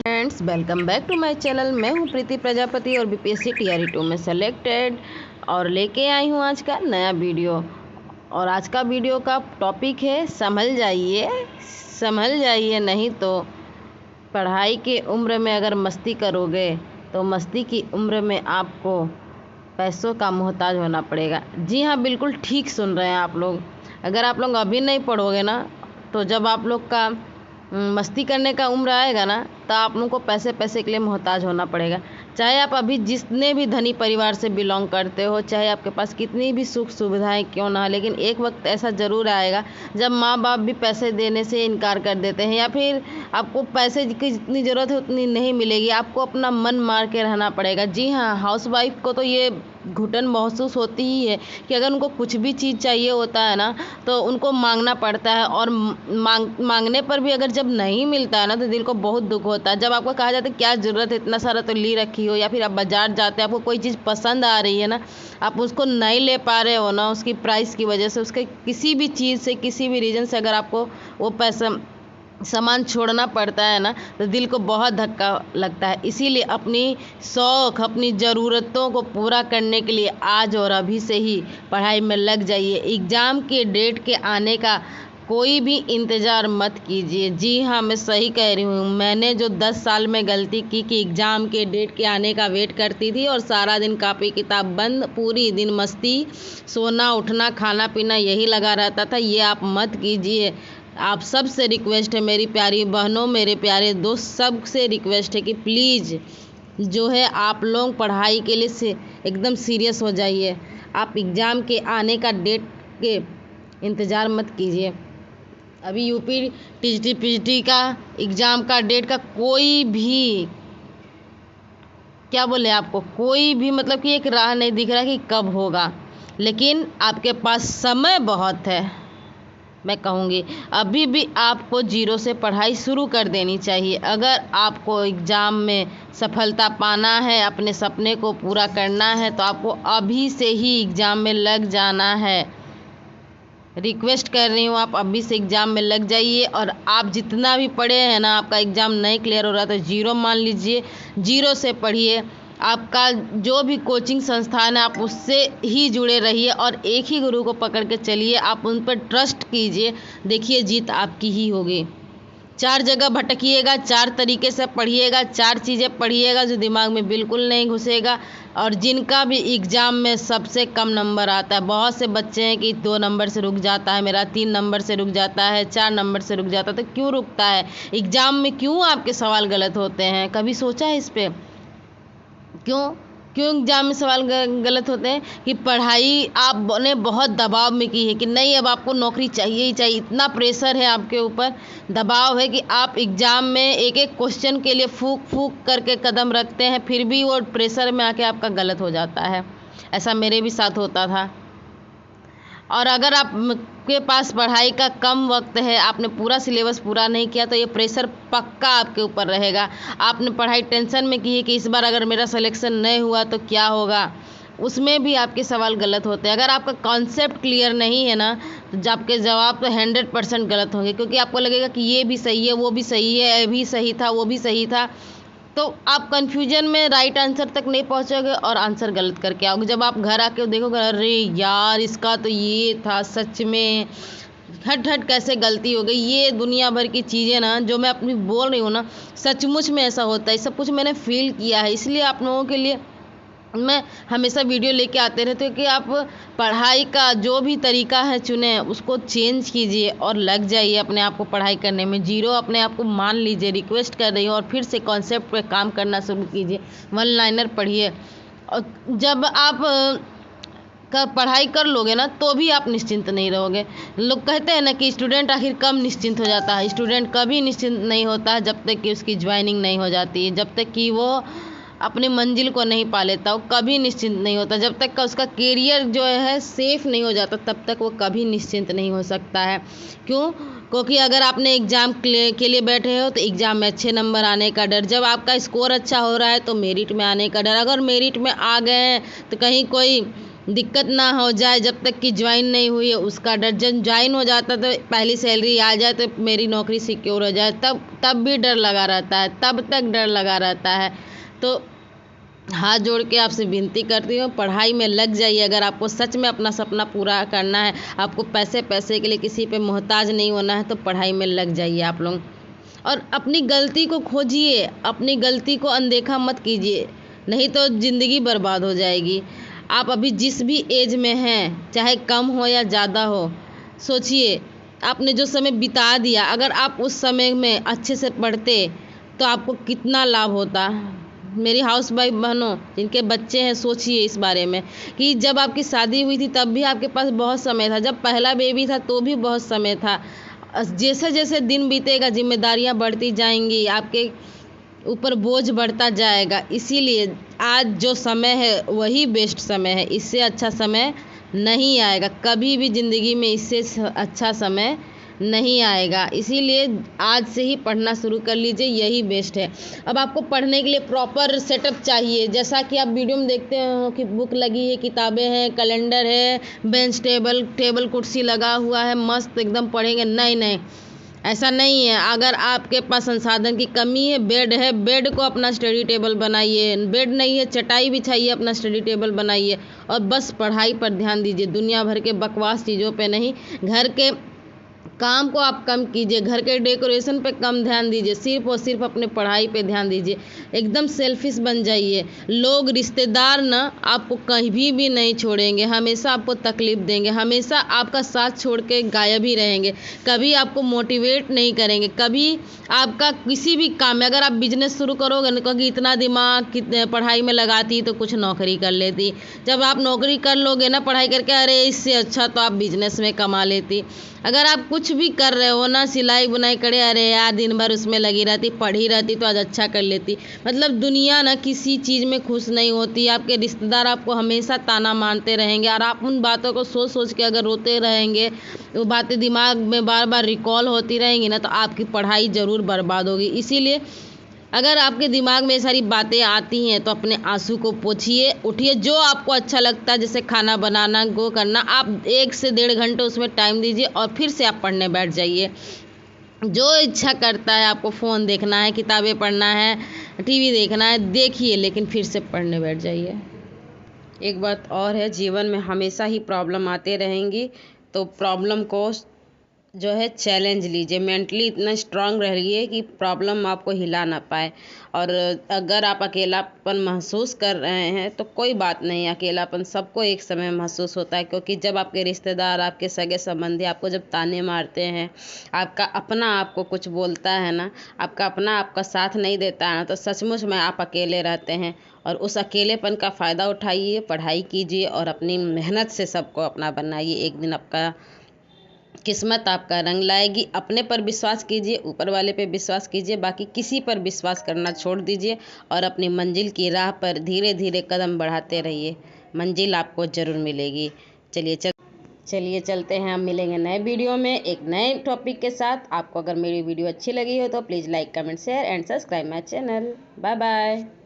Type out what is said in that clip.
Friends, welcome back to my channel. मैं हूं प्रीति प्रजापति और बीपीएससी टीआरई 2 में सेलेक्टेड और लेके आई हूं आज का नया वीडियो। और आज का वीडियो का टॉपिक है संभल जाइए नहीं तो पढ़ाई के उम्र में अगर मस्ती करोगे तो मस्ती की उम्र में आपको पैसों का मोहताज होना पड़ेगा। जी हाँ, बिल्कुल ठीक सुन रहे हैं आप लोग। अगर आप लोग अभी नहीं पढ़ोगे ना तो जब आप लोग का मस्ती करने का उम्र आएगा ना तो आप लोगों को पैसे के लिए मोहताज होना पड़ेगा। चाहे आप अभी जितने भी धनी परिवार से बिलोंग करते हो, चाहे आपके पास कितनी भी सुख सुविधाएं क्यों ना, लेकिन एक वक्त ऐसा ज़रूर आएगा जब माँ बाप भी पैसे देने से इनकार कर देते हैं या फिर आपको पैसे की जितनी ज़रूरत है उतनी नहीं मिलेगी। आपको अपना मन मार के रहना पड़ेगा। जी हाँ, हाउसवाइफ को तो ये घुटन महसूस होती ही है कि अगर उनको कुछ भी चीज़ चाहिए होता है ना तो उनको मांगना पड़ता है, और मांगने पर भी अगर जब नहीं मिलता है ना तो दिल को बहुत दुख होता है। जब आपको कहा जाता है क्या ज़रूरत है, इतना सारा तो ली रखी हो, या फिर आप बाज़ार जाते हैं, आपको कोई चीज़ पसंद आ रही है ना, आप उसको नहीं ले पा रहे हो ना उसकी प्राइस की वजह से, उसके किसी भी चीज़ से किसी भी रीज़न से अगर आपको वो पैसा सामान छोड़ना पड़ता है ना तो दिल को बहुत धक्का लगता है। इसीलिए अपनी शौक़, अपनी ज़रूरतों को पूरा करने के लिए आज और अभी से ही पढ़ाई में लग जाइए। एग्ज़ाम के डेट के आने का कोई भी इंतज़ार मत कीजिए। जी हाँ, मैं सही कह रही हूँ। मैंने जो 10 साल में गलती की कि एग्ज़ाम के डेट के आने का वेट करती थी और सारा दिन कापी किताब बंद, पूरी दिन मस्ती, सोना उठना खाना पीना यही लगा रहता था, ये आप मत कीजिए। आप सब से रिक्वेस्ट है, मेरी प्यारी बहनों, मेरे प्यारे दोस्त, सब से रिक्वेस्ट है कि प्लीज़ जो है आप लोग पढ़ाई के लिए से एकदम सीरियस हो जाइए। आप एग्ज़ाम के आने का डेट के इंतज़ार मत कीजिए। अभी यूपी टीजीटी पीजीटी का एग्ज़ाम का डेट का कोई भी क्या बोले आपको, कोई भी मतलब कि एक राह नहीं दिख रहा कि कब होगा, लेकिन आपके पास समय बहुत है। मैं कहूँगी अभी भी आपको जीरो से पढ़ाई शुरू कर देनी चाहिए। अगर आपको एग्ज़ाम में सफलता पाना है, अपने सपने को पूरा करना है, तो आपको अभी से ही एग्ज़ाम में लग जाना है। रिक्वेस्ट कर रही हूँ, आप अभी से एग्ज़ाम में लग जाइए। और आप जितना भी पढ़े हैं ना, आपका एग्ज़ाम नहीं क्लियर हो रहा तो जीरो मान लीजिए, जीरो से पढ़िए। आपका जो भी कोचिंग संस्थान है आप उससे ही जुड़े रहिए और एक ही गुरु को पकड़ के चलिए। आप उन पर ट्रस्ट कीजिए, देखिए जीत आपकी ही होगी। 4 जगह भटकिएगा, 4 तरीके से पढ़िएगा, 4 चीज़ें पढ़िएगा जो दिमाग में बिल्कुल नहीं घुसेगा। और जिनका भी एग्ज़ाम में सबसे कम नंबर आता है, बहुत से बच्चे हैं कि 2 नंबर से रुक जाता है, मेरा 3 नंबर से रुक जाता है, 4 नंबर से रुक जाता है, तो क्यों रुकता है? एग्ज़ाम में क्यों आपके सवाल गलत होते हैं? कभी सोचा है इस पर? क्यों एग्ज़ाम में सवाल गलत होते हैं? कि पढ़ाई आपने बहुत दबाव में की है कि नहीं अब आपको नौकरी चाहिए ही चाहिए, इतना प्रेशर है आपके ऊपर, दबाव है कि आप एग्ज़ाम में एक एक क्वेश्चन के लिए फूक करके कदम रखते हैं, फिर भी वो प्रेशर में आके आपका गलत हो जाता है। ऐसा मेरे भी साथ होता था। और अगर आपके पास पढ़ाई का कम वक्त है, आपने पूरा सिलेबस पूरा नहीं किया, तो ये प्रेशर पक्का आपके ऊपर रहेगा। आपने पढ़ाई टेंशन में की है कि इस बार अगर मेरा सिलेक्शन नहीं हुआ तो क्या होगा, उसमें भी आपके सवाल गलत होते हैं। अगर आपका कॉन्सेप्ट क्लियर नहीं है ना तो आपके जवाब तो 100% गलत होंगे, क्योंकि आपको लगेगा कि ये भी सही है, वो भी सही है, ये भी सही था, वो भी सही था, तो आप कन्फ्यूजन में राइट आंसर तक नहीं पहुंचोगे और आंसर गलत करके आओगे। जब आप घर आके देखोगे, अरे यार इसका तो ये था, सच में हट कैसे गलती हो गई। ये दुनिया भर की चीज़ें ना जो मैं अपनी बोल रही हूँ ना, सचमुच में ऐसा होता है, सब कुछ मैंने फील किया है। इसलिए आप लोगों के लिए मैं हमेशा वीडियो लेके आते रहते हो कि आप पढ़ाई का जो भी तरीका है चुने, उसको चेंज कीजिए और लग जाइए अपने आप को पढ़ाई करने में। जीरो अपने आप को मान लीजिए, रिक्वेस्ट कर रही हूँ, और फिर से कॉन्सेप्ट पे काम करना शुरू कीजिए। 1 लाइनर पढ़िए, और जब आप पढ़ाई कर लोगे ना तो भी आप निश्चिंत नहीं रहोगे। लोग कहते हैं ना कि स्टूडेंट आखिर कब निश्चिंत हो जाता है। स्टूडेंट कभी निश्चिंत नहीं होता है जब तक कि उसकी ज्वाइनिंग नहीं हो जाती है, जब तक कि वो अपने मंजिल को नहीं पा लेता, वो कभी निश्चिंत नहीं होता। जब तक का उसका कैरियर जो है सेफ नहीं हो जाता, तब तक वो कभी निश्चिंत नहीं हो सकता है। क्यों? क्योंकि अगर आपने एग्ज़ाम के लिए बैठे हो तो एग्ज़ाम में अच्छे नंबर आने का डर, जब आपका स्कोर अच्छा हो रहा है तो मेरिट में आने का डर, अगर मेरिट में आ गए हैं तो कहीं कोई दिक्कत ना हो जाए जब तक कि ज्वाइन नहीं हुई है उसका डर। जब ज्वाइन हो जाता तो पहली सैलरी आ जाए तो मेरी नौकरी सिक्योर हो जाए, तब भी डर लगा रहता है, तब तक डर लगा रहता है। तो हाथ जोड़ के आपसे विनती करती हूँ, पढ़ाई में लग जाइए। अगर आपको सच में अपना सपना पूरा करना है, आपको पैसे के लिए किसी पे मोहताज नहीं होना है, तो पढ़ाई में लग जाइए आप लोग। और अपनी गलती को खोजिए, अपनी गलती को अनदेखा मत कीजिए, नहीं तो ज़िंदगी बर्बाद हो जाएगी। आप अभी जिस भी एज में हैं, चाहे कम हो या ज़्यादा हो, सोचिए आपने जो समय बिता दिया, अगर आप उस समय में अच्छे से पढ़ते तो आपको कितना लाभ होता। मेरी हाउस वाइफ बहनों जिनके बच्चे हैं, सोचिए इस बारे में कि जब आपकी शादी हुई थी तब भी आपके पास बहुत समय था, जब पहला बेबी था तो भी बहुत समय था। जैसे जैसे दिन बीतेगा जिम्मेदारियां बढ़ती जाएंगी, आपके ऊपर बोझ बढ़ता जाएगा। इसीलिए आज जो समय है वही बेस्ट समय है, इससे अच्छा समय नहीं आएगा कभी भी ज़िंदगी में, इससे अच्छा समय नहीं आएगा। इसीलिए आज से ही पढ़ना शुरू कर लीजिए, यही बेस्ट है। अब आपको पढ़ने के लिए प्रॉपर सेटअप चाहिए, जैसा कि आप वीडियो में देखते हो कि बुक लगी है, किताबें हैं, कैलेंडर है, बेंच टेबल कुर्सी लगा हुआ है, मस्त एकदम पढ़ेंगे। नहीं, ऐसा नहीं है। अगर आपके पास संसाधन की कमी है, बेड है, बेड को अपना स्टडी टेबल बनाइए। बेड नहीं है, चटाई बिछाइए, अपना स्टडी टेबल बनाइए और बस पढ़ाई पर ध्यान दीजिए, दुनिया भर के बकवास चीज़ों पे नहीं। घर के काम को आप कम कीजिए, घर के डेकोरेशन पे कम ध्यान दीजिए, सिर्फ और सिर्फ अपने पढ़ाई पे ध्यान दीजिए। एकदम सेल्फिश बन जाइए। लोग, रिश्तेदार ना आपको कहीं भी नहीं छोड़ेंगे, हमेशा आपको तकलीफ देंगे, हमेशा आपका साथ छोड़ के गायब ही रहेंगे, कभी आपको मोटिवेट नहीं करेंगे। कभी आपका किसी भी काम में, अगर आप बिजनेस शुरू करोगे ना, क्योंकि इतना दिमाग पढ़ाई में लगाती तो कुछ नौकरी कर लेती। जब आप नौकरी कर लोगे ना पढ़ाई करके, अरे इससे अच्छा तो आप बिजनेस में कमा लेती। अगर आप कुछ भी कर रहे हो ना, सिलाई बुनाई करे, अरे यार दिन भर उसमें लगी रहती, पढ़ी रहती तो आज अच्छा कर लेती। मतलब दुनिया ना किसी चीज़ में खुश नहीं होती। आपके रिश्तेदार आपको हमेशा ताना मारते रहेंगे और आप उन बातों को सोच सोच के अगर रोते रहेंगे, वो बातें दिमाग में बार बार रिकॉल होती रहेंगी ना, तो आपकी पढ़ाई ज़रूर बर्बाद होगी। इसीलिए अगर आपके दिमाग में सारी बातें आती हैं तो अपने आंसू को पोंछिए, उठिए, जो आपको अच्छा लगता है, जैसे खाना बनाना, गो करना, आप 1 से 1.5 घंटे उसमें टाइम दीजिए और फिर से आप पढ़ने बैठ जाइए। जो इच्छा करता है, आपको फ़ोन देखना है, किताबें पढ़ना है, टीवी देखना है, देखिए, लेकिन फिर से पढ़ने बैठ जाइए। एक बात और है, जीवन में हमेशा ही प्रॉब्लम आते रहेंगी, तो प्रॉब्लम को जो है चैलेंज लीजिए, मेंटली इतना स्ट्रांग रहिए कि प्रॉब्लम आपको हिला ना पाए। और अगर आप अकेलापन महसूस कर रहे हैं तो कोई बात नहीं, अकेलापन सबको एक समय महसूस होता है, क्योंकि जब आपके रिश्तेदार, आपके सगे संबंधी आपको जब ताने मारते हैं, आपका अपना आपको कुछ बोलता है ना, आपका अपना आपका साथ नहीं देता है ना, तो सचमुच में आप अकेले रहते हैं। और उस अकेलेपन का फ़ायदा उठाइए, पढ़ाई कीजिए और अपनी मेहनत से सबको अपना बनाइए। एक दिन आपका किस्मत आपका रंग लाएगी। अपने पर विश्वास कीजिए, ऊपर वाले पे विश्वास कीजिए, बाकी किसी पर विश्वास करना छोड़ दीजिए और अपनी मंजिल की राह पर धीरे धीरे कदम बढ़ाते रहिए, मंजिल आपको ज़रूर मिलेगी। चलिए चलते हैं, हम मिलेंगे नए वीडियो में एक नए टॉपिक के साथ। आपको अगर मेरी वीडियो अच्छी लगी हो तो please like, comment, share and subscribe my channel. Bye bye.